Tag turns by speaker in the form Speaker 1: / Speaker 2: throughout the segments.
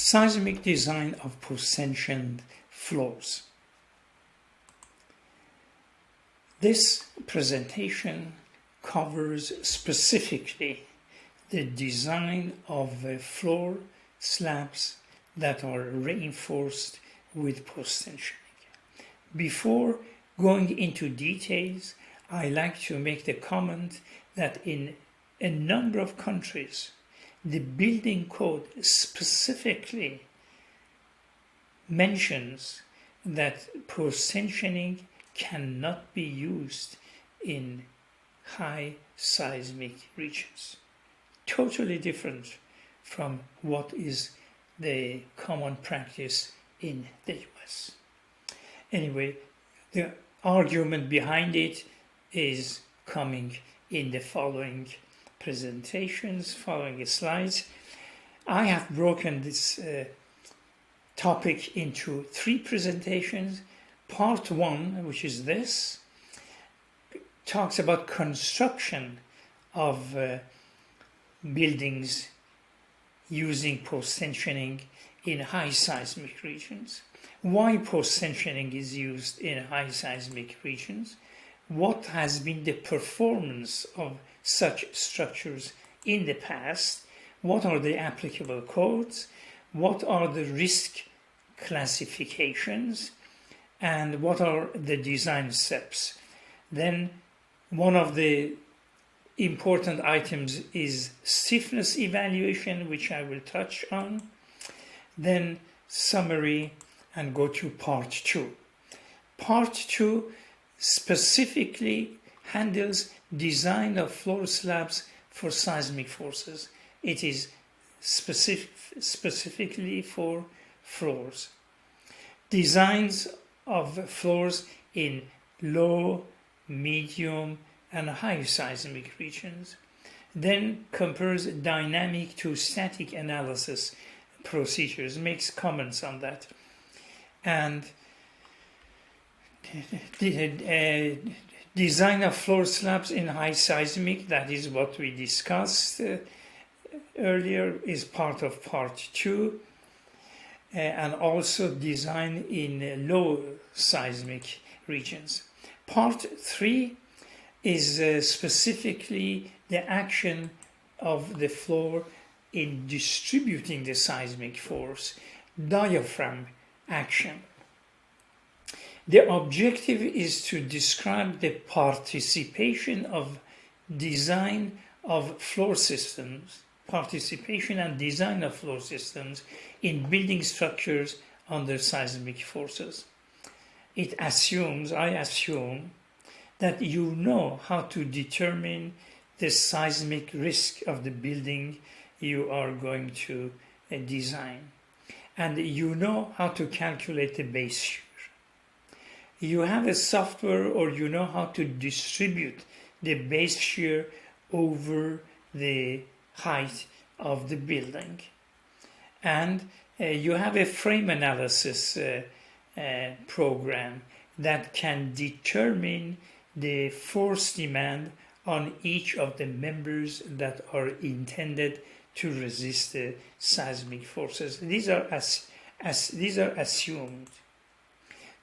Speaker 1: Seismic design of post-tensioned floors. This presentation covers specifically the design of floor slabs that are reinforced with post-tensioning. Before going into details, I like to make the comment that in a number of countries, the building code specifically mentions that post-tensioning cannot be used in high seismic regions. Totally different from what is the common practice in the US. Anyway, the argument behind it is coming in the following presentations, following slides. I have broken this topic into 3 presentations. Part 1, which is this, talks about construction of buildings using post-tensioning in high seismic regions. Why post-tensioning is used in high seismic regions? What has been the performance of such structures in the past? What are the applicable codes? What are the risk classifications? And what are the design steps? Then one of the important items is stiffness evaluation, which I will touch on. Then summary, and go to part 2. Part 2 specifically handles design of floor slabs for seismic forces. It is specifically for floors. Designs of floors in low, medium, and high seismic regions. Then compares dynamic to static analysis procedures, makes comments on that. And the design of floor slabs in high seismic, that is what we discussed earlier, is part of part 2. And also design in low seismic regions. Part 3 is specifically the action of the floor in distributing the seismic force, diaphragm action. The objective is to describe the participation of design of floor systems, participation and design of floor systems in building structures under seismic forces. It assumes, I assume, that you know how to determine the seismic risk of the building you are going to design. And you know how to calculate the base shear. You have a software, or you know how to distribute the base shear over the height of the building. And you have a frame analysis program that can determine the force demand on each of the members that are intended to resist the seismic forces. These are assumed.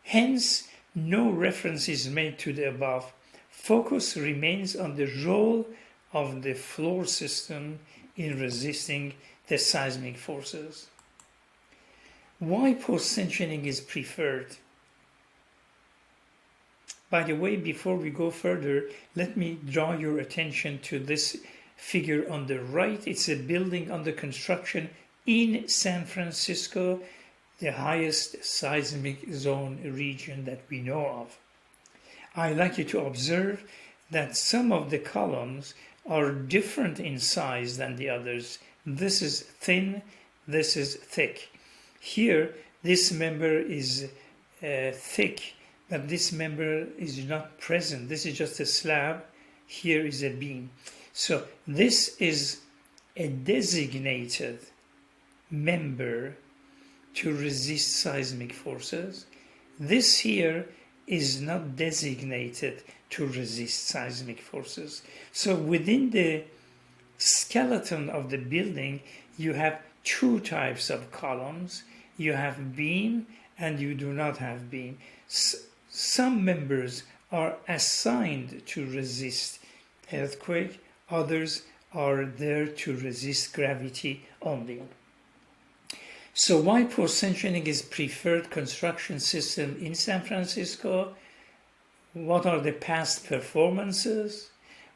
Speaker 1: Hence, no reference is made to the above. Focus remains on the role of the floor system in resisting the seismic forces. Why post-tensioning is preferred? By the way, before we go further, let me draw your attention to this figure on the right. It's a building under construction in San Francisco, the highest seismic zone region that we know of. I'd like you to observe that some of the columns are different in size than the others. This is thin, this is thick. Here, this member is thick, but this member is not present. This is just a slab. Here is a beam. So this is a designated member to resist seismic forces. This here is not designated to resist seismic forces. So within the skeleton of the building, you have two types of columns. You have beam and you do not have beam. Some members are assigned to resist earthquake, others are there to resist gravity only. So why post-tensioning is preferred construction system in San Francisco? What are the past performances?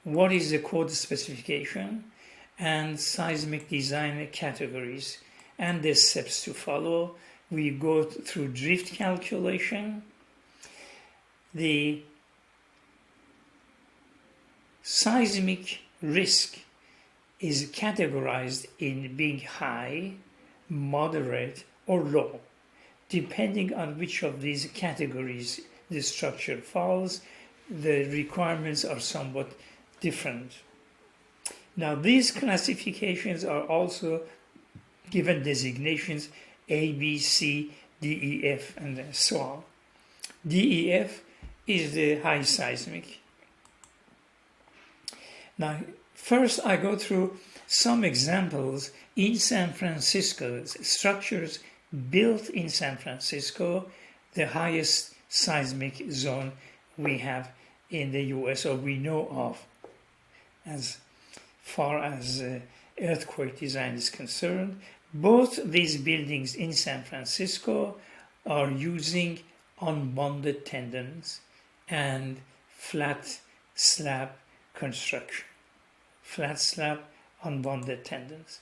Speaker 1: What is the code specification? And seismic design categories and the steps to follow. We go through drift calculation. The seismic risk is categorized in being high, moderate, or low. Depending on which of these categories the structure falls, the requirements are somewhat different. Now, these classifications are also given designations A, B, C, D, E, F, and so on. D, E, F is the high seismic. Now, first I go through some examples in San Francisco, structures built in San Francisco, the highest seismic zone we have in the US, or we know of, as far as earthquake design is concerned. Both these buildings in San Francisco are using unbonded tendons and flat slab construction. Flat slab, unbonded tendons.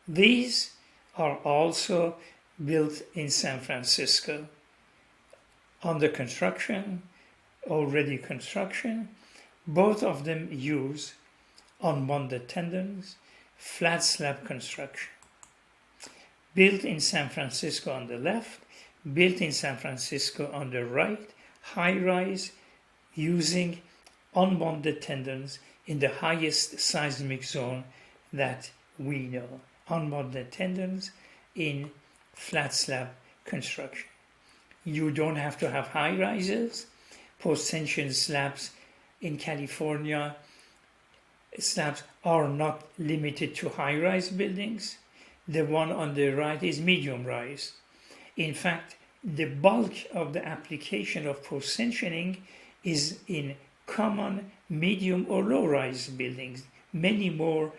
Speaker 1: These are also built in San Francisco, under construction, already construction. Both of them use unbonded tendons, flat slab construction. Built in San Francisco on the left, built in San Francisco on the right, high-rise, using unbonded tendons in the highest seismic zone that we know. Unbonded tendons in flat slab construction. You don't have to have high rises. Post-tension slabs in California, slabs are not limited to high-rise buildings. The one on the right is medium rise. In fact, the bulk of the application of post-tensioning is in common medium or low-rise buildings, many more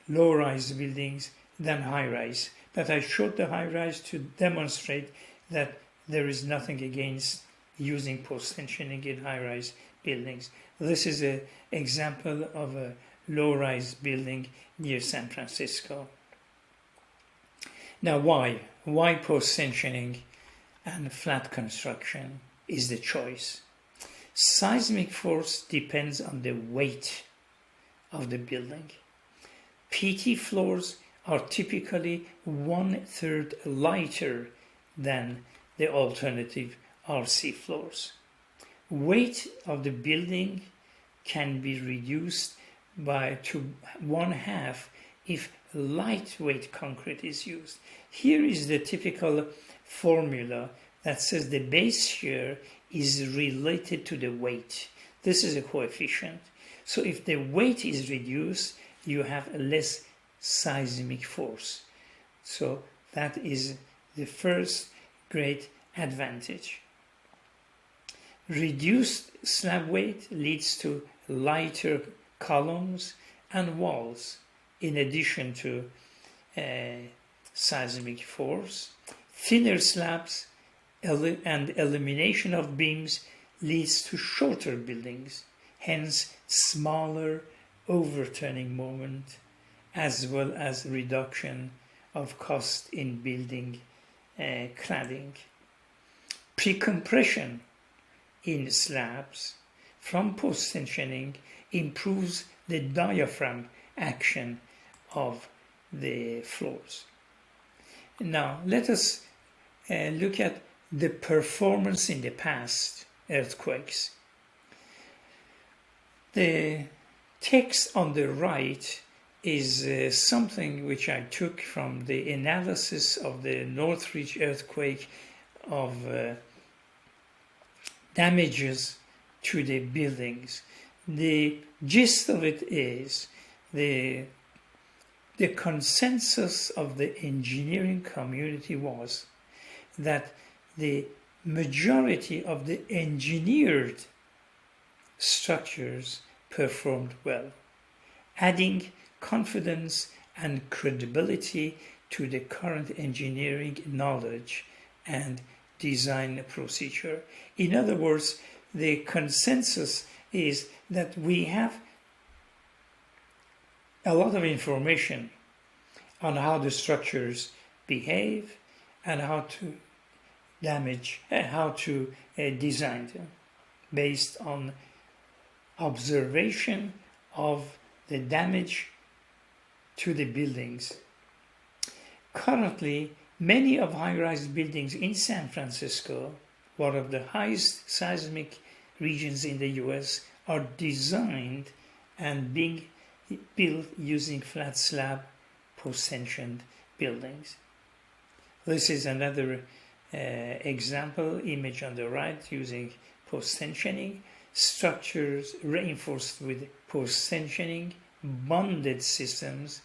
Speaker 1: low-rise buildings than high-rise. But I showed the high-rise to demonstrate that there is nothing against using post-tensioning in high-rise buildings. This is an example of a low-rise building near San Francisco. Now why? Why post-tensioning and flat construction is the choice? Seismic force depends on the weight of the building. PT floors are typically 1/3 lighter than the alternative RC floors. Weight of the building can be reduced to 1/2 if lightweight concrete is used. Here is the typical formula that says the base shear is related to the weight. This is a coefficient. So if the weight is reduced, you have less seismic force. So that is the first great advantage. Reduced slab weight leads to lighter columns and walls, in addition to seismic force. Thinner slabs and elimination of beams leads to shorter buildings, hence smaller overturning moment, as well as reduction of cost in building cladding. Precompression in slabs from post-tensioning improves the diaphragm action of the floors. Now, let us look at the performance in the past earthquakes. The text on the right is something which I took from the analysis of the Northridge earthquake of damages to the buildings. The gist of it is the the consensus of the engineering community was that the majority of the engineered structures performed well, adding confidence and credibility to the current engineering knowledge and design procedure. In other words, the consensus is that we have a lot of information on how the structures behave and how to design them based on observation of the damage to the buildings. Currently, many of high-rise buildings in San Francisco, one of the highest seismic regions in the US, are designed and being built using flat slab post-tensioned buildings. This is another example image on the right using post-tensioning, structures reinforced with post-tensioning, bonded systems.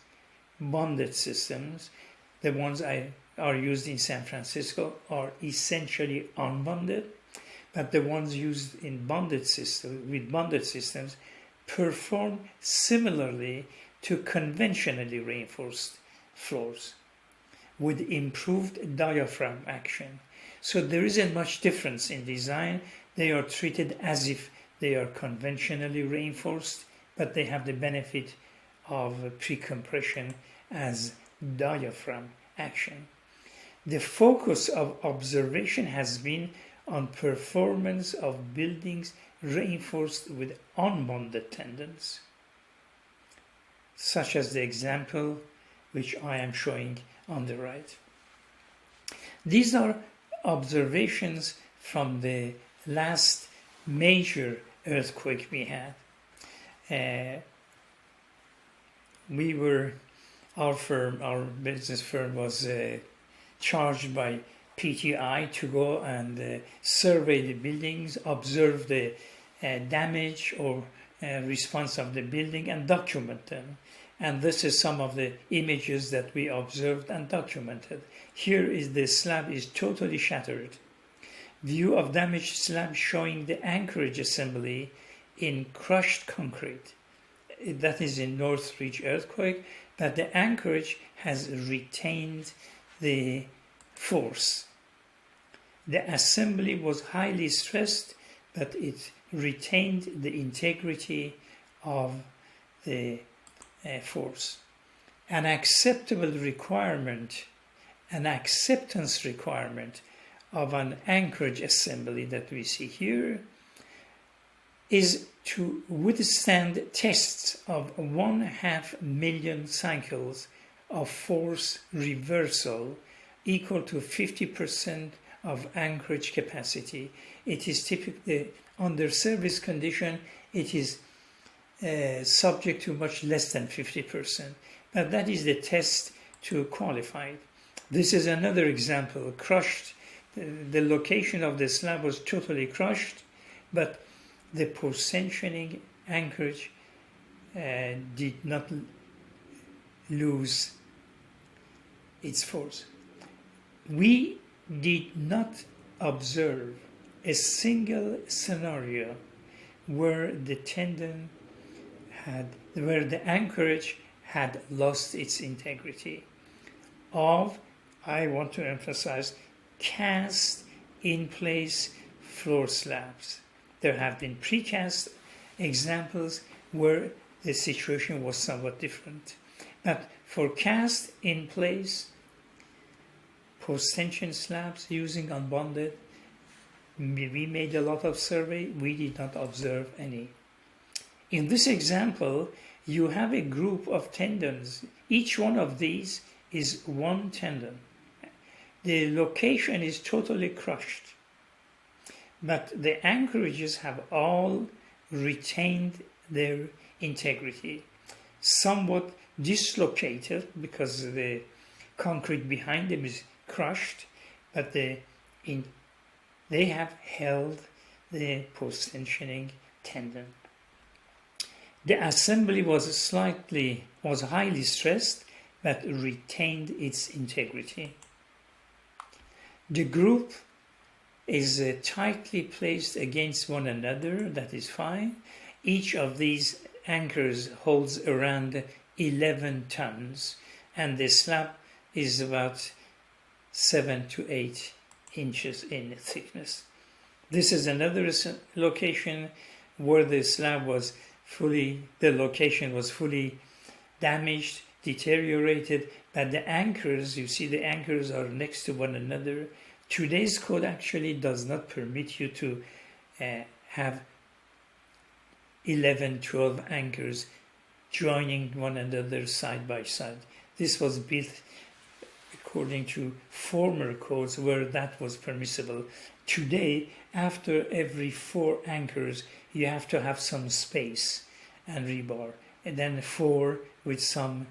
Speaker 1: The ones are used in San Francisco are essentially unbonded, but the ones used in bonded systems perform similarly to conventionally reinforced floors with improved diaphragm action. So there isn't much difference in design. They are treated as if they are conventionally reinforced, but they have the benefit of pre-compression as diaphragm action. The focus of observation has been on performance of buildings reinforced with unbonded tendons, such as the example which I am showing on the right. These are observations from the last major earthquake we had. Our business firm was charged by PTI to go and survey the buildings, observe the damage or response of the building and document them. And this is some of the images that we observed and documented. Here is the slab is totally shattered. View of damaged slab showing the anchorage assembly in crushed concrete. That is in Northridge earthquake, but the anchorage has retained the force. The assembly was highly stressed, but it retained the integrity of the force. An acceptance requirement of an anchorage assembly that we see here is to withstand tests of 1/2 million cycles of force reversal equal to 50% of anchorage capacity. It is typically under service condition, it is subject to much less than 50%, but that is the test to qualify. This is another example, crushed. The location of the slab was totally crushed, but the post-tensioning anchorage did not lose its force. We did not observe a single scenario where the anchorage had lost its integrity of, I want to emphasize, cast in place floor slabs. There have been precast examples where the situation was somewhat different. But for cast in place post-tension slabs using unbonded, we made a lot of survey, we did not observe any. In this example, you have a group of tendons. Each one of these is one tendon. The location is totally crushed, but the anchorages have all retained their integrity, somewhat dislocated because the concrete behind them is crushed, but they have held the post-tensioning tendon. The assembly was highly stressed, but retained its integrity. The group is tightly placed against one another, that is fine. Each of these anchors holds around 11 tons, and the slab is about 7 to 8 inches in thickness. This is another location where the slab was fully damaged, deteriorated, but the anchors, you see the anchors are next to one another. Today's code actually does not permit you to have 11, 12 anchors joining one another side by side. This was built according to former codes where that was permissible. Today, after every 4 anchors, you have to have some space and rebar, and then 4 with some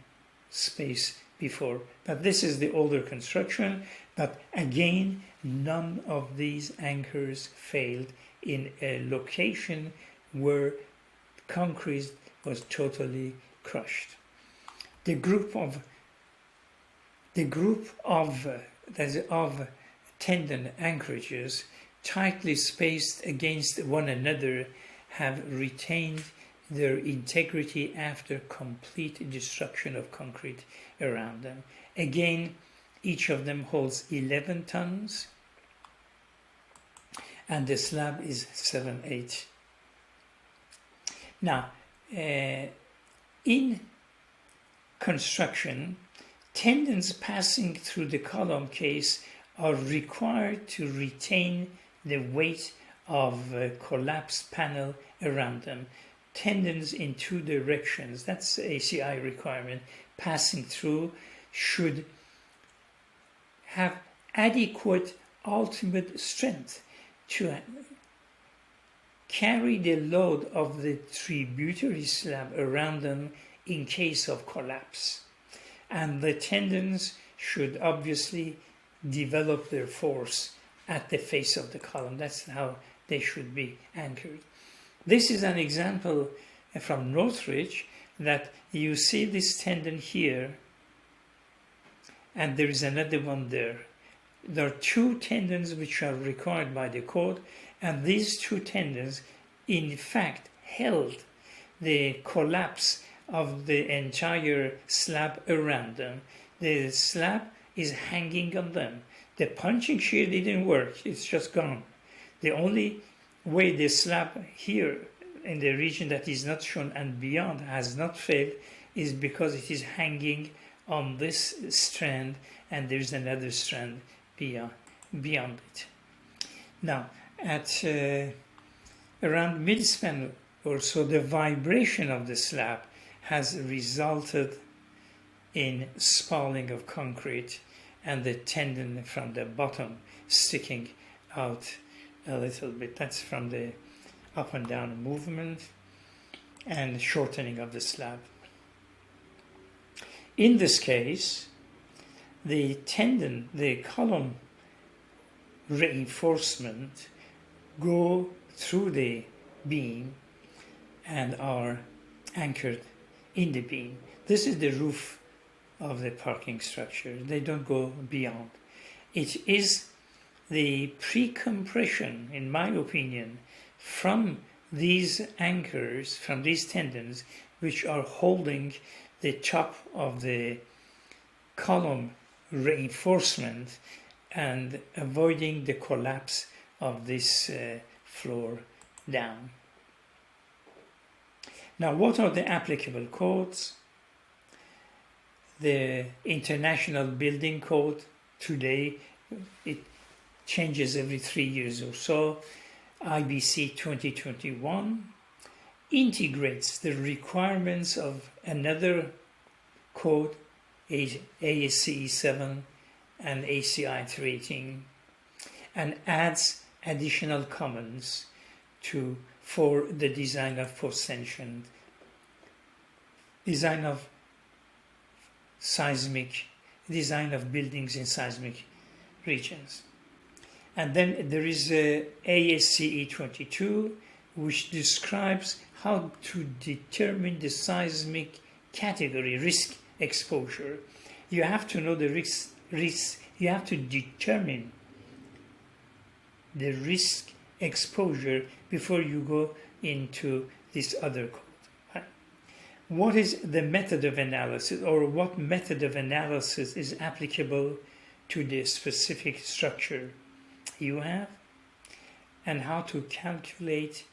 Speaker 1: space before. But this is the older construction. But again, none of these anchors failed in a location where concrete was totally crushed. The group of tendon anchorages tightly spaced against one another have retained their integrity after complete destruction of concrete around them. Again, each of them holds 11 tons, and the slab is 7-8. Now, in construction, tendons passing through the column case are required to retain the weight of a collapsed panel around them. Tendons in 2 directions, that's ACI requirement, passing through should have adequate ultimate strength to carry the load of the tributary slab around them in case of collapse. And the tendons should obviously develop their force at the face of the column. That's how they should be anchored. This is an example from Northridge that you see this tendon here, and there is another one there. There are 2 tendons which are required by the code, and these 2 tendons in fact held the collapse of the entire slab around them. The slab is hanging on them. The punching shear didn't work, it's just gone. The only way the slab here in the region that is not shown and beyond has not failed is because it is hanging on this strand, and there's another strand beyond it. Now, at around midspan or so, the vibration of the slab has resulted in spalling of concrete and the tendon from the bottom sticking out a little bit. That's from the up and down movement and shortening of the slab. In this case, the tendon, the column reinforcement go through the beam and are anchored in the beam. This is the roof of the parking structure. They don't go beyond. It is the pre-compression, in my opinion, from these anchors, from these tendons, which are holding the top of the column reinforcement and avoiding the collapse of this floor down. Now, what are the applicable codes? The International Building Code today, it changes every 3 years or so. IBC 2021 integrates the requirements of another code, ASCE 7 and ACI 318, and adds additional comments for the design of post-tension, design of seismic, design of buildings in seismic regions. And then there is ASCE 22, which describes how to determine the seismic category risk exposure. you have to know the risk. You have to determine the risk exposure before you go into this other code. Right? What is the method of analysis, or what method of analysis is applicable to the specific structure you have, and how to calculate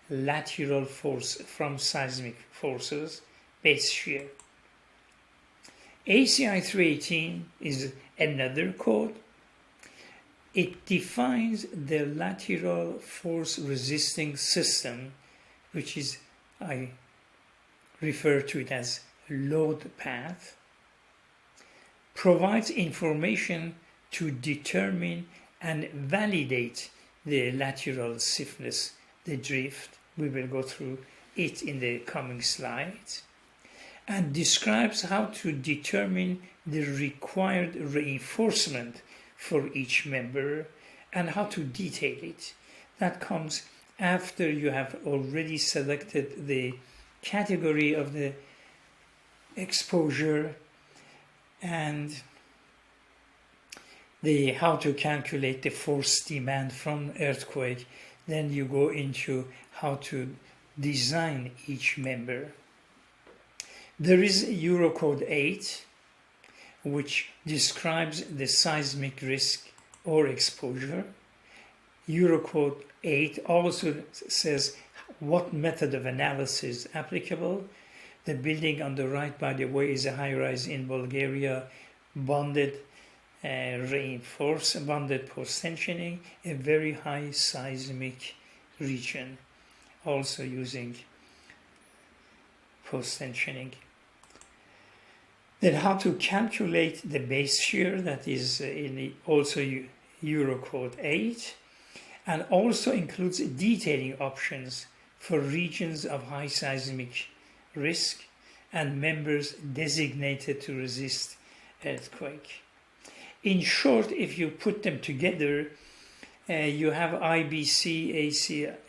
Speaker 1: lateral force from seismic forces, base shear. ACI 318 is another code. It defines the lateral force resisting system, which is, I refer to it as load path, provides information to determine and validate the lateral stiffness, the drift. We will go through it in the coming slides, and describes how to determine the required reinforcement for each member and how to detail it. That comes after you have already selected the category of the exposure and the how to calculate the force demand from earthquake. Then you go into how to design each member. There is Eurocode 8, which describes the seismic risk or exposure. Eurocode 8 also says what method of analysis is applicable. The building on the right, by the way, is a high-rise in Bulgaria, bonded reinforced, bonded post-tensioning, a very high seismic region, also using post-tensioning. Then how to calculate the base shear, that is also Eurocode 8, and also includes detailing options for regions of high seismic risk and members designated to resist earthquake. In short, if you put them together, you have IBC,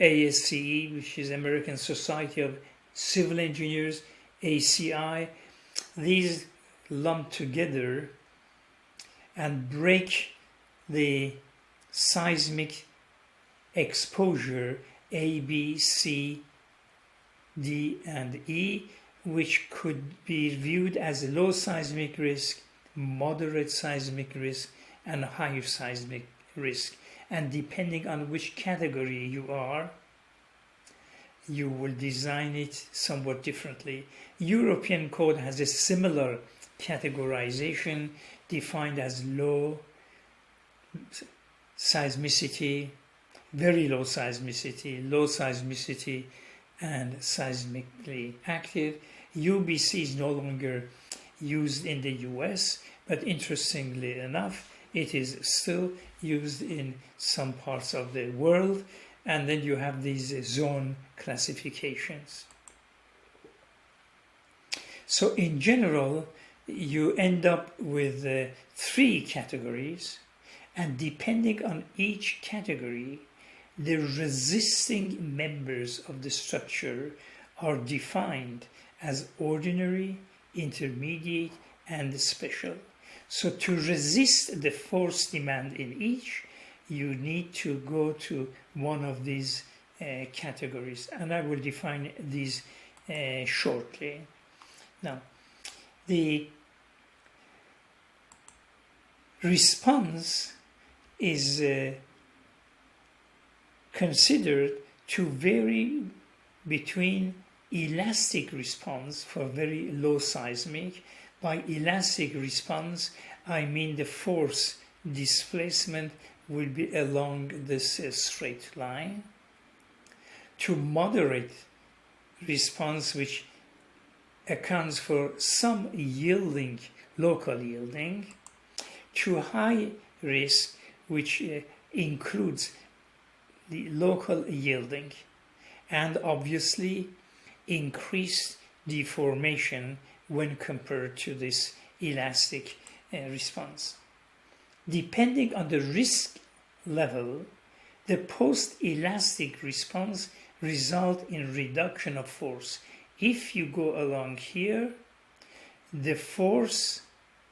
Speaker 1: ASCE, which is American Society of Civil Engineers, ACI. These lump together and break the seismic exposure A, B, C, D, and E, which could be viewed as low seismic risk, moderate seismic risk, and high seismic risk. And depending on which category you are, you will design it somewhat differently. European code has a similar categorization, defined as low seismicity, very low seismicity, and seismically active. UBC is no longer used in the US, but interestingly enough, it is still used in some parts of the world. And then you have these zone classifications. So in general, you end up with 3 categories, and depending on each category, the resisting members of the structure are defined as ordinary, intermediate, and special. So to resist the force demand in each, you need to go to one of these categories, and I will define these shortly. Now, the response is considered to vary between elastic response for very low seismic. By elastic response, I mean the force displacement will be along this straight line, to moderate response, which accounts for some yielding, local yielding, to high risk, which includes the local yielding, and obviously increased deformation when compared to this elastic response. Depending on the risk level, the post-elastic response results in reduction of force. If you go along here, the force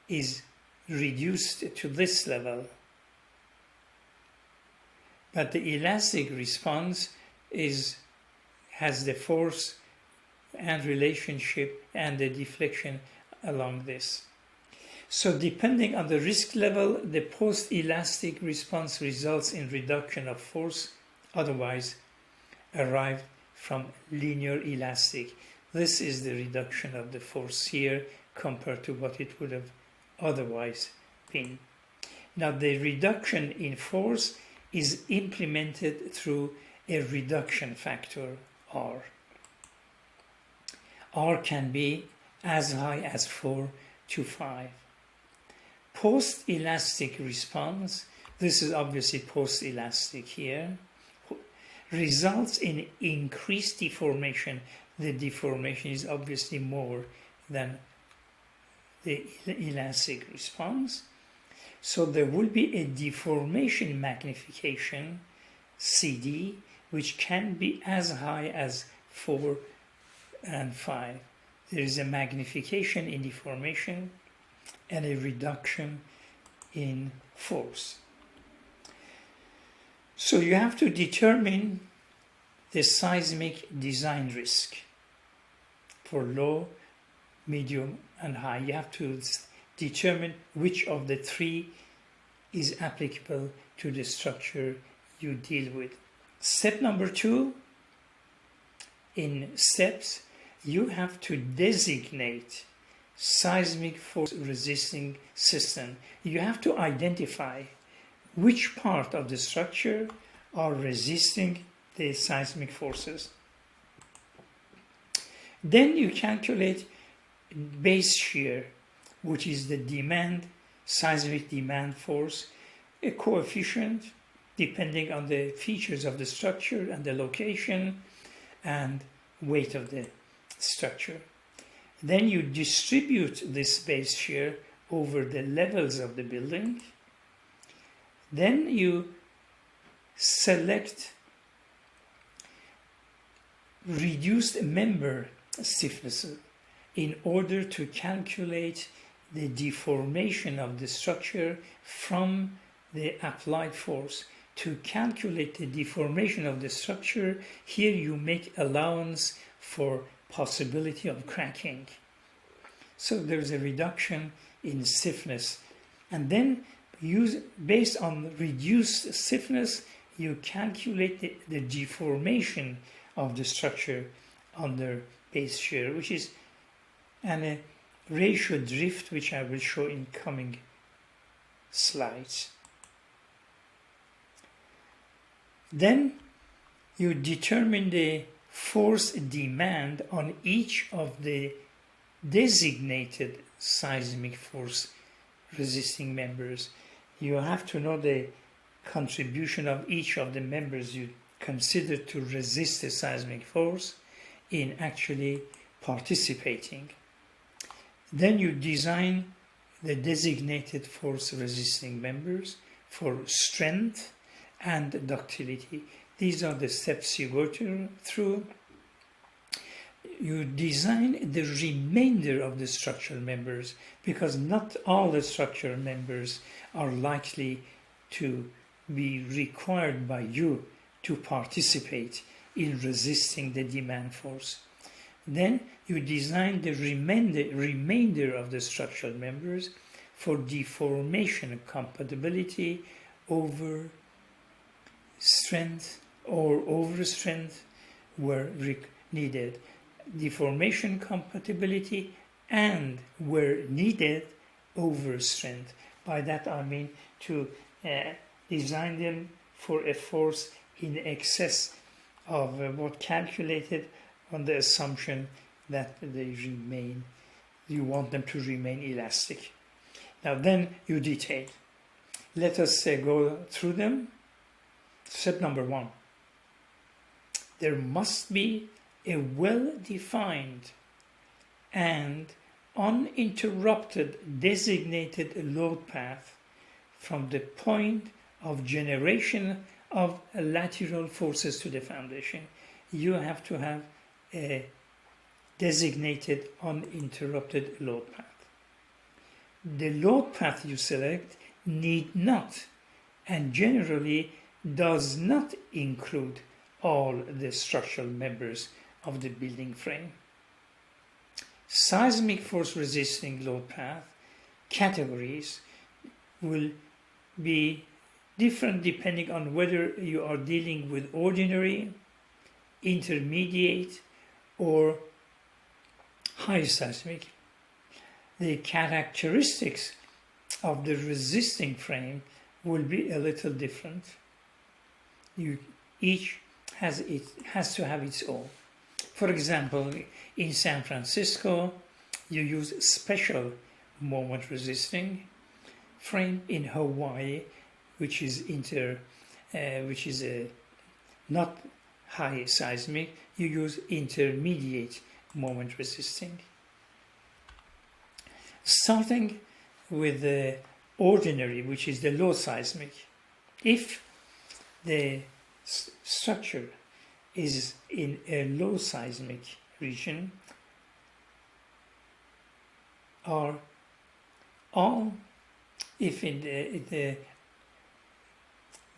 Speaker 1: is reduced to this level, but the elastic response has the force and relationship and the deflection along this. So depending on the risk level, the post-elastic response results in reduction of force otherwise arrived from linear elastic. This is the reduction of the force here compared to what it would have otherwise been. Now the reduction in force is implemented through a reduction factor, R. R can be as high as 4 to 5. Post-elastic response, this is obviously post-elastic here, results in increased deformation. The deformation is obviously more than the elastic response. So there will be a deformation magnification, CD, which can be as high as 4 and 5. There is a magnification in deformation and a reduction in force. So you have to determine the seismic design risk for low, medium, and high. You have to determine which of the three is applicable to the structure you deal with. Step number 2, in steps, you have to designate seismic force resisting system. You have to identify which part of the structure are resisting the seismic forces. Then you calculate base shear, which is the demand, seismic demand force, a coefficient depending on the features of the structure and the location and weight of the structure. Then you distribute this base shear over the levels of the building. Then you select reduced member stiffness in order to calculate the deformation of the structure from the applied force. To calculate the deformation of the structure, here you make allowance for possibility of cracking. So there's a reduction in stiffness. And then based on reduced stiffness, you calculate the deformation of the structure under base shear, which is a ratio drift, which I will show in coming slides. Then you determine the force demand on each of the designated seismic force resisting members. You have to know the contribution of each of the members you consider to resist the seismic force in actually participating. Then you design the designated force resisting members for strength and ductility. These are the steps you go through. You design the remainder of the structural members, because not all the structural members are likely to be required by you to participate in resisting the demand force. Then you design the remainder of the structural members for deformation compatibility over strength or over strength where needed. Deformation compatibility and where needed over strength. By that I mean to design them for a force in excess of what calculated on the assumption that you want them to remain elastic. Now then you detail. Let us go through them. Step number 1. There must be a well-defined and uninterrupted designated load path from the point of generation of lateral forces to the foundation. You have to have a designated uninterrupted load path. the load path you select need not and generally does not include all the structural members of the building frame. Seismic force resisting load path categories will be different depending on whether you are dealing with ordinary, intermediate, or high seismic. The characteristics of the resisting frame will be a little different. Each has to have its own. For example, in San Francisco, you use special moment resisting frame. In Hawaii, which is not high seismic, you use intermediate moment resisting. Starting with the ordinary, which is the low seismic. If the structure is in a low seismic region,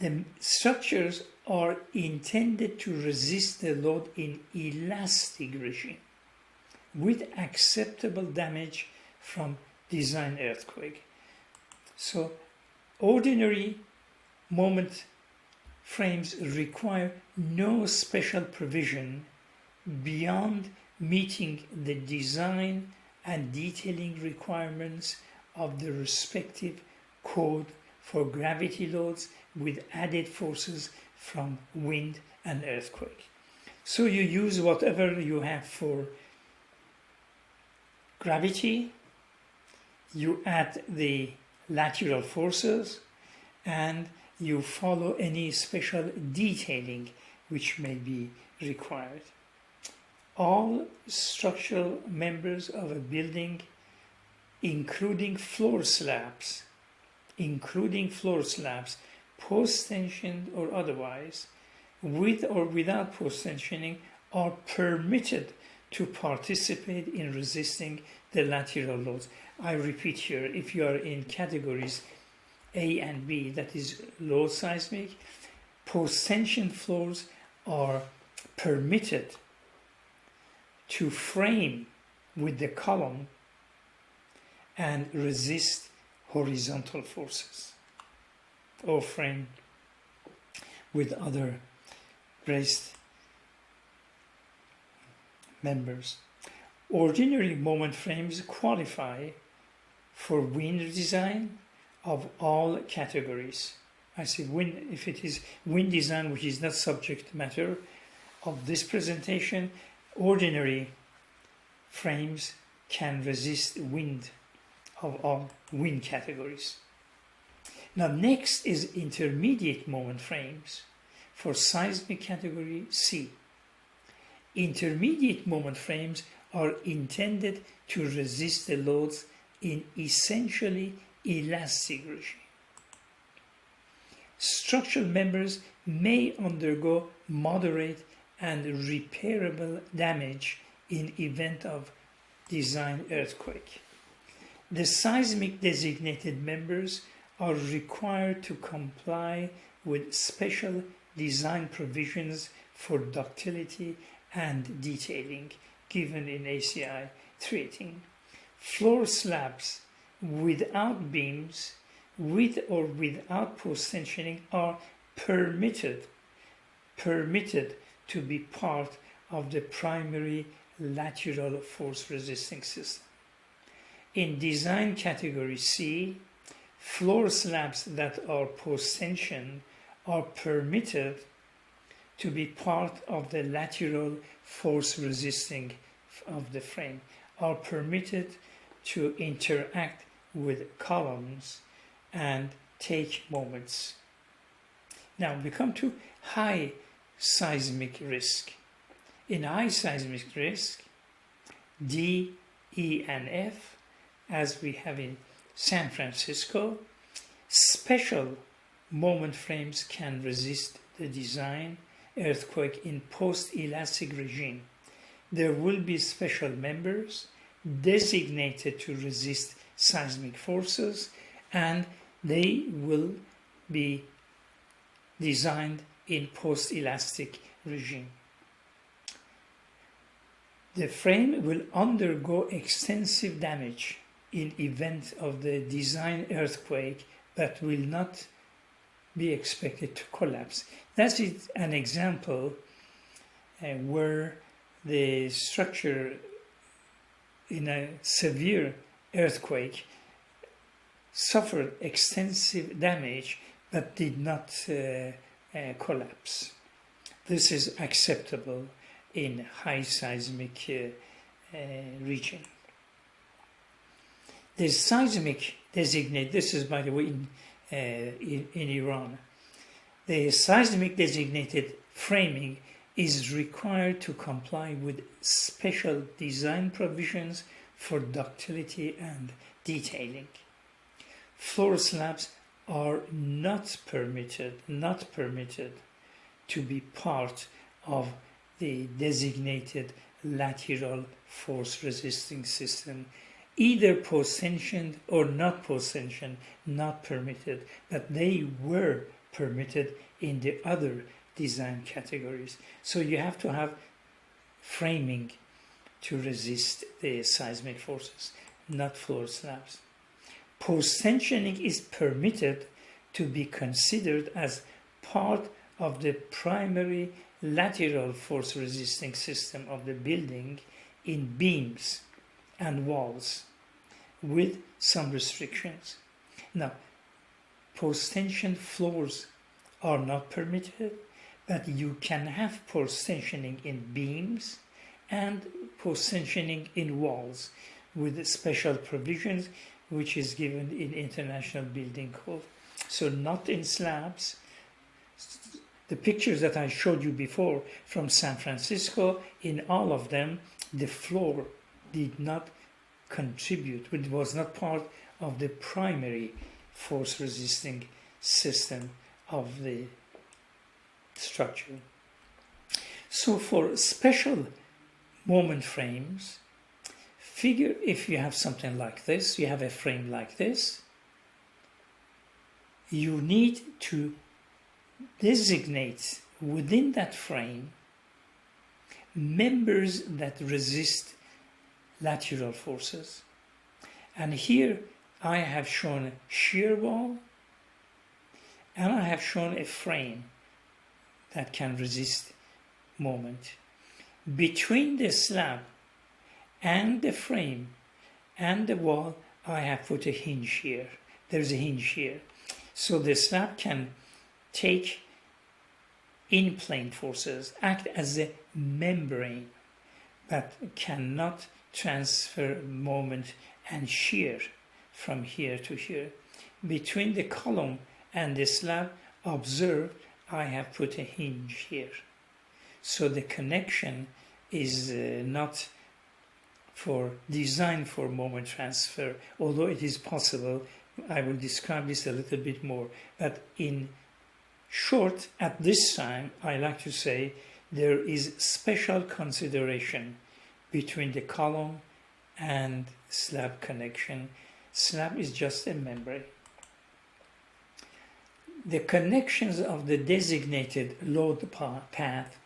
Speaker 1: the structures are intended to resist the load in elastic regime with acceptable damage from design earthquake. So ordinary moment frames require no special provision beyond meeting the design and detailing requirements of the respective code for gravity loads with added forces from wind and earthquake. So you use whatever you have for gravity, you add the lateral forces, and you follow any special detailing which may be required. All structural members of a building, including floor slabs, post-tensioned or otherwise, with or without post-tensioning, are permitted to participate in resisting the lateral loads. I repeat here, if you are in categories A and B, that is low seismic, post-tension floors are permitted to frame with the column and resist horizontal forces, or frame with other braced members. Ordinary moment frames qualify for wind design of all categories. I say wind, if it is wind design, which is not subject matter of this presentation, ordinary frames can resist wind of all wind categories. Now next is intermediate moment frames for seismic category C. Intermediate moment frames are intended to resist the loads in essentially elastic regime. Structural members may undergo moderate and repairable damage in event of design earthquake. The seismic designated members are required to comply with special design provisions for ductility and detailing given in ACI 318. Floor slabs without beams, with or without post-tensioning, are permitted to be part of the primary lateral force resisting system. In design category C, floor slabs that are post-tension are permitted to be part of the lateral force resisting of the frame, are permitted to interact with columns and take moments. Now we come to high seismic risk. In high seismic risk, D, E, and F, as we have in San Francisco, special moment frames can resist the design earthquake in post-elastic regime. There will be special members designated to resist seismic forces, and they will be designed in post-elastic regime. The frame will undergo extensive damage in event of the design earthquake, but will not be expected to collapse. That is an example where the structure in a severe earthquake suffered extensive damage but did not collapse. This is acceptable in high seismic region. The seismic designate, this is by the way in Iran, the seismic designated framing is required to comply with special design provisions for ductility and detailing. Floor slabs are not permitted to be part of the designated lateral force resisting system, either post-tensioned or not post-tensioned, not permitted, but they were permitted in the other design categories. So you have to have framing to resist the seismic forces, not floor slabs. Post-tensioning is permitted to be considered as part of the primary lateral force resisting system of the building in beams and walls, with some restrictions. Now, post-tension floors are not permitted, but you can have post-tensioning in beams and post-tensioning in walls with special provisions, which is given in International Building Code. So not in slabs. The pictures that I showed you before from San Francisco, in all of them, the floor did not contribute, it was not part of the primary force resisting system of the structure. So for special moment frames, figure if you have something like this, you have a frame like this, you need to designate within that frame members that resist lateral forces. And here I have shown a shear wall and I have shown a frame that can resist moment. Between the slab and the frame and the wall, I have put a hinge here. There's a hinge here. So the slab can take in-plane forces, act as a membrane, but cannot transfer moment and shear from here to here. Between the column and the slab, observe I have put a hinge here. So the connection is not for design for moment transfer, although it is possible. I will describe this a little bit more. But in short, at this time, I like to say there is special consideration between the column and slab connection. Slab is just a membrane. The connections of the designated load path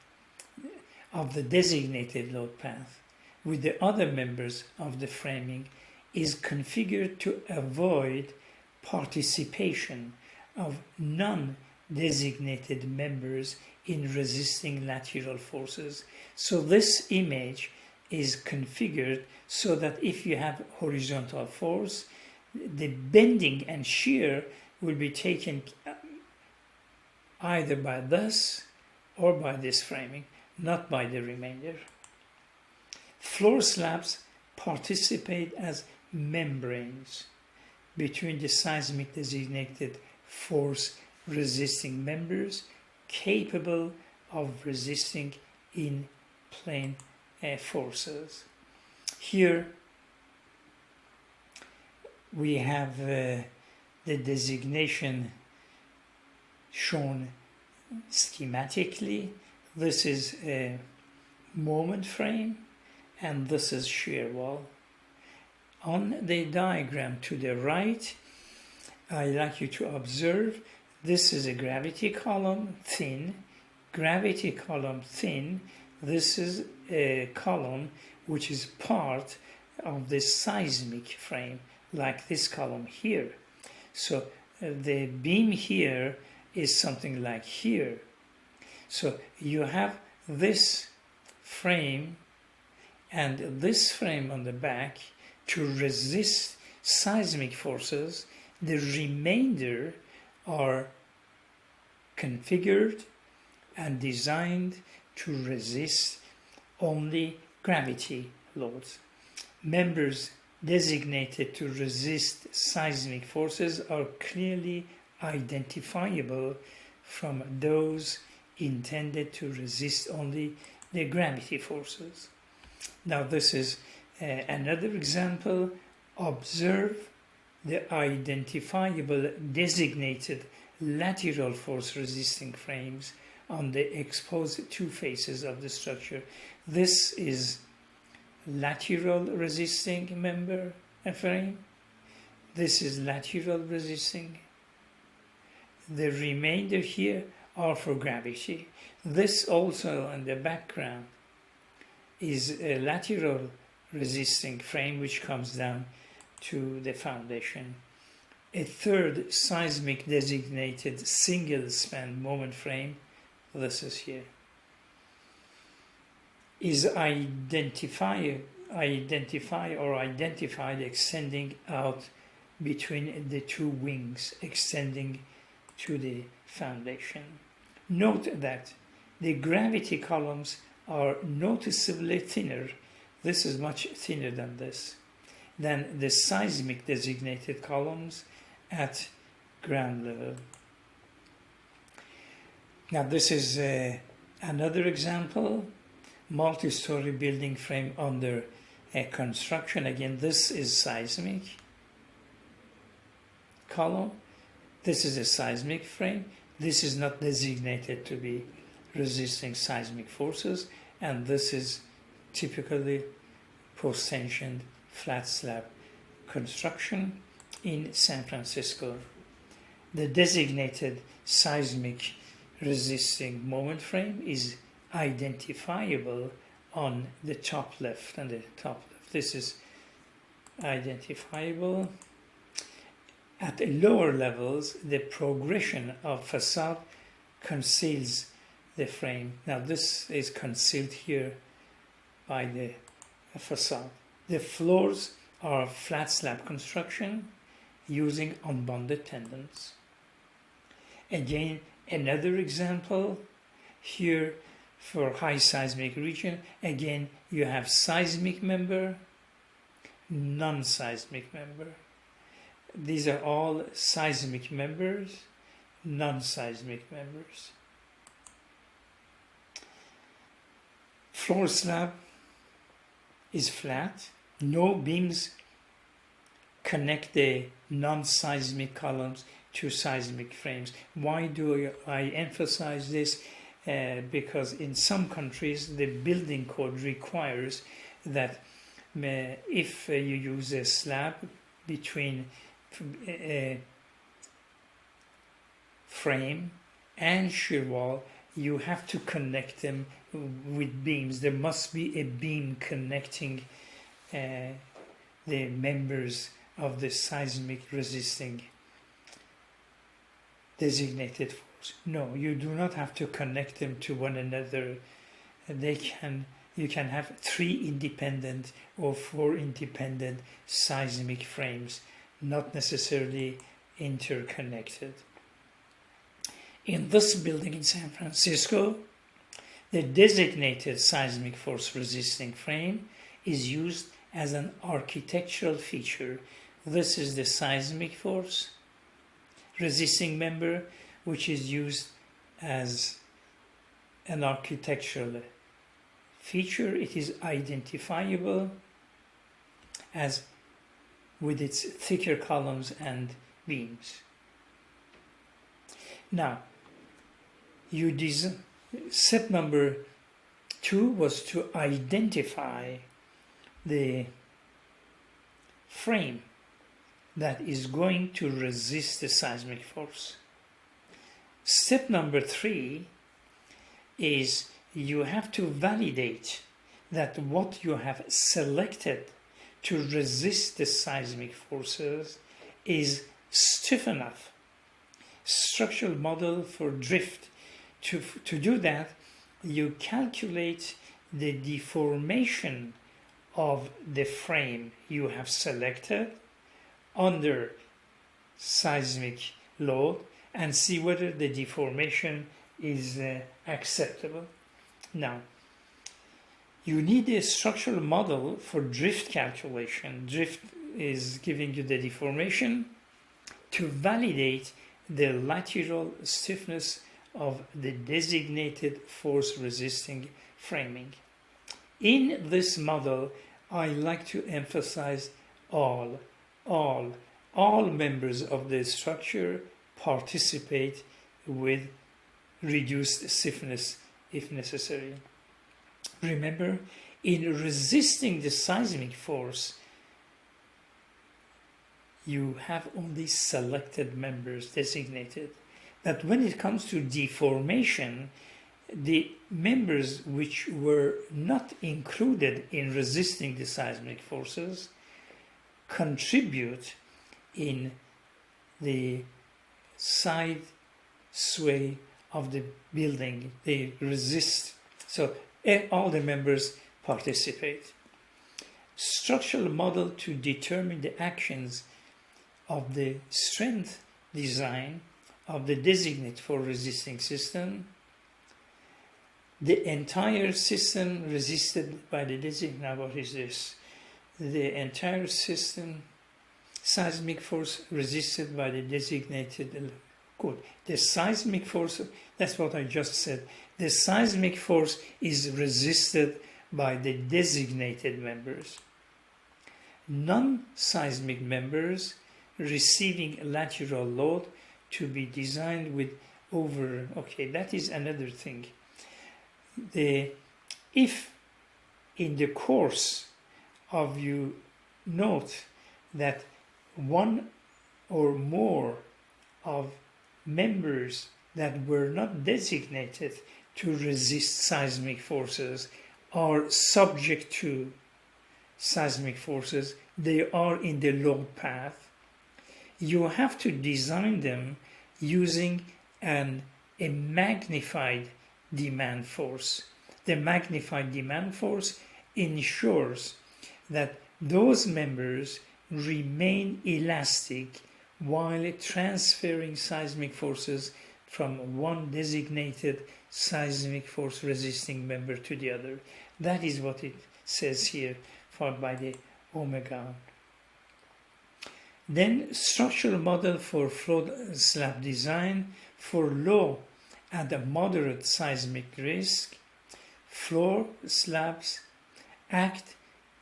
Speaker 1: with the other members of the framing is configured to avoid participation of non-designated members in resisting lateral forces. So this image is configured so that if you have horizontal force, the bending and shear will be taken either by this or by this framing, not by the remainder. Floor slabs participate as membranes between the seismic designated force resisting members capable of resisting in-plane forces. Here we have the designation shown schematically. This is a moment frame and this is shear wall. On the diagram to the right, I'd like you to observe this is a gravity column, thin, gravity column, thin. This is a column which is part of the seismic frame, like this column here. So the beam here is something like here. So you have this frame and this frame on the back to resist seismic forces. The remainder are configured and designed to resist only gravity loads. Members designated to resist seismic forces are clearly identifiable from those intended to resist only the gravity forces. Now this is another example. Observe the identifiable designated lateral force resisting frames on the exposed two faces of the structure. This is lateral resisting member frame. This is lateral resisting. The remainder here are for gravity. This also in the background is a lateral resisting frame which comes down to the foundation. A third seismic designated single span moment frame, this is here, is identified extending out between the two wings extending to the foundation. Note that the gravity columns are noticeably thinner. This is much thinner than this, than the seismic designated columns at ground level. Now this is another example, multi-story building frame under construction. Again, this is seismic column. This is a seismic frame. This is not designated to be resisting seismic forces, and this is typically post-tensioned flat slab construction in San Francisco. The designated seismic resisting moment frame is identifiable on the top left and the top left. This is identifiable. At lower levels, the progression of facade conceals the frame. Now this is concealed here by the facade. The floors are flat slab construction using unbonded tendons. Again, another example here for high seismic region. Again, you have seismic member, non-seismic member. These are all seismic members, non-seismic members. Floor slab is flat. No beams connect the non-seismic columns to seismic frames. Why do I emphasize this? Because in some countries the building code requires that if you use a slab between a frame and shear wall, you have to connect them with beams. There must be a beam connecting the members of the seismic resisting designated force. No, you do not have to connect them to one another. You can have 3 independent or 4 independent seismic frames, not necessarily interconnected. In this building in San Francisco, the designated seismic force resisting frame is used as an architectural feature. This is the seismic force resisting member, which is used as an architectural feature. It is identifiable as with its thicker columns and beams. Now, step number 2 was to identify the frame that is going to resist the seismic force. Step number 3 is you have to validate that what you have selected to resist the seismic forces is stiff enough. Structural model for drift. To do that, you calculate the deformation of the frame you have selected under seismic load and see whether the deformation is acceptable. Now, you need a structural model for drift calculation. Drift is giving you the deformation to validate the lateral stiffness of the designated force resisting framing. In this model, I like to emphasize all members of the structure participate with reduced stiffness if necessary. Remember, in resisting the seismic force, you have only selected members designated. But when it comes to deformation, the members which were not included in resisting the seismic forces contribute in the side sway of the building. They resist. So all the members participate. Structural model to determine the actions of the strength design of the designate for resisting system. The entire system resisted by the designate. Now what is this? The entire system seismic force resisted by the designated. Good. The seismic force, that's what I just said. The seismic force is resisted by the designated members. Non-seismic members receiving lateral load to be designed with over. Okay, that is another thing. If in the course of you note that one or more of members that were not designated to resist seismic forces are subject to seismic forces, they are in the load path, you have to design them using a magnified demand force. The magnified demand force ensures that those members remain elastic while transferring seismic forces from one designated seismic force resisting member to the other. That is what it says here by the omega. Then structural model for floor slab design for low and a moderate seismic risk. Floor slabs act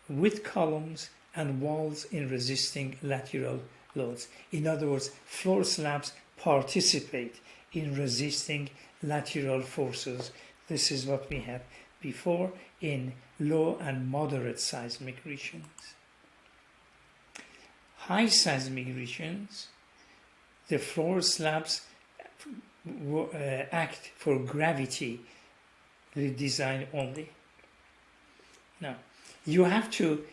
Speaker 1: with columns and walls in resisting lateral loads. In other words, floor slabs participate in resisting lateral forces. This is what we had before in low and moderate seismic regions. High seismic regions, the floor slabs act for gravity design only. Now, you have to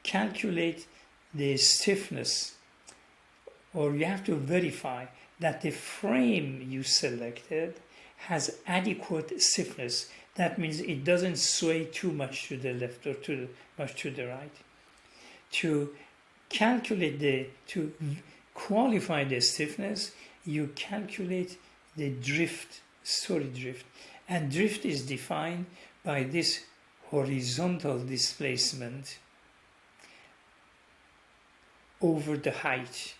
Speaker 1: calculate the stiffness, or you have to verify that the frame you selected has adequate stiffness. That means it doesn't sway too much to the left or too much to the right. To qualify the stiffness, you calculate the drift, story drift. And drift is defined by this horizontal displacement over the height.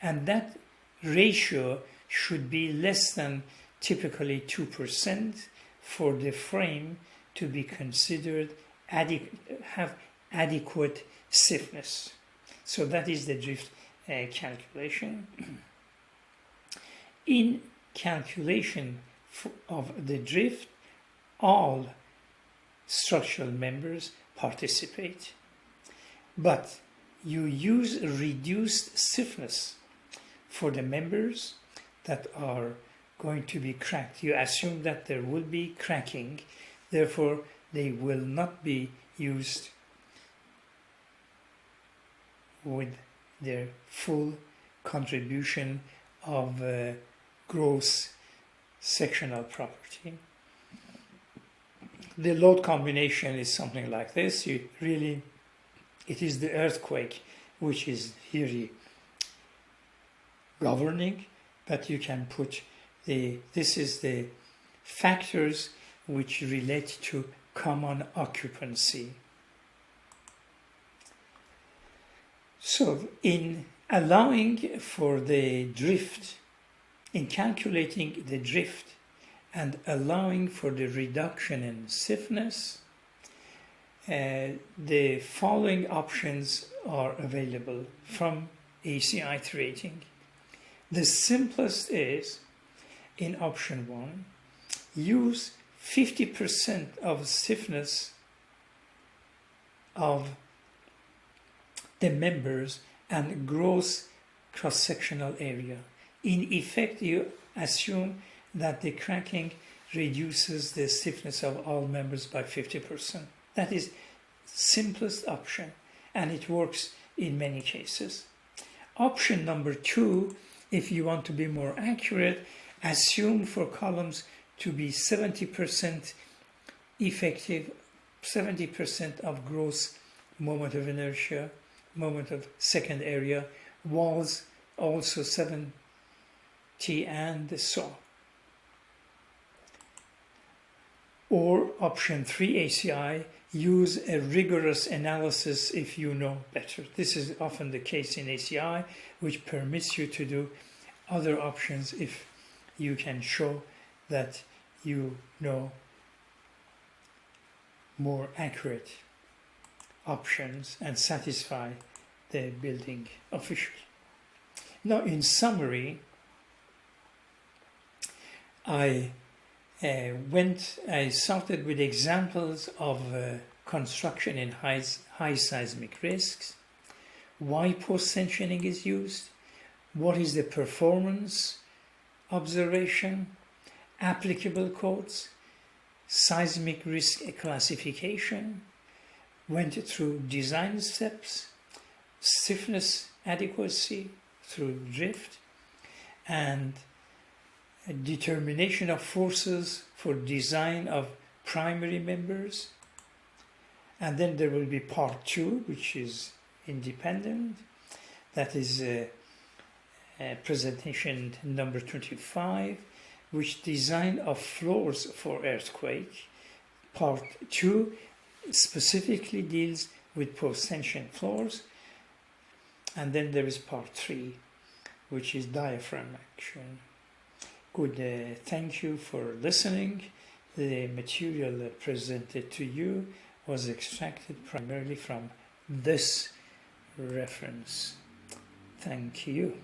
Speaker 1: And that ratio should be less than typically 2% for the frame to be considered have adequate stiffness. So that is the drift calculation. In calculation of the drift, all structural members participate. But you use reduced stiffness for the members that are going to be cracked. You assume that there will be cracking, therefore they will not be used with their full contribution of gross sectional property. The load combination is something like this. It is the earthquake which is here governing, but you can put this is the factors which relate to common occupancy. So in allowing for the drift, in calculating the drift and allowing for the reduction in stiffness, the following options are available from ACI rating. The simplest is, in option 1, use 50% of stiffness of the members and gross cross-sectional area. In effect, you assume that the cracking reduces the stiffness of all members by 50%. That is simplest option, and it works in many cases. Option number 2, if you want to be more accurate, assume for columns to be 70% effective, 70% of gross moment of inertia, moment of second area, walls also 70, and so on. Or option 3 ACI, use a rigorous analysis if you know better. This is often the case in ACI, which permits you to do other options if you can show that you know more accurate options and satisfy the building official. Now, in summary, I started with examples of construction in high seismic risks, why post-tensioning is used, what is the performance observation, applicable codes, seismic risk classification, went through design steps, stiffness adequacy through drift, and determination of forces for design of primary members. And then there will be part 2, which is independent. That is presentation number 25, which design of floors for earthquake. Part 2 specifically deals with post-tension floors. And then there is part 3, which is diaphragm action. Good, thank you for listening. The material presented to you was extracted primarily from this reference. Thank you.